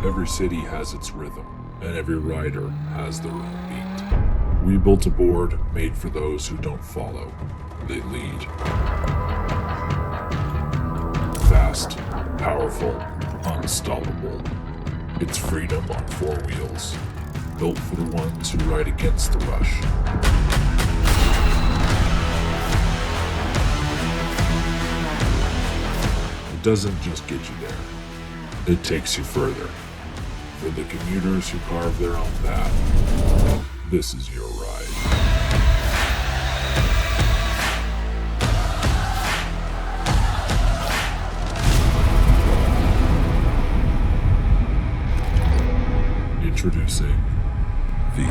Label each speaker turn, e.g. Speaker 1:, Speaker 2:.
Speaker 1: Every city has its rhythm, and every rider has their own beat. We built a board made for those who don't follow, they lead. Fast, powerful, unstoppable. It's freedom on four wheels, built for the ones who ride against the rush. It doesn't just get you there, it takes you further. For the commuters who carve their own path, this is your ride. Introducing the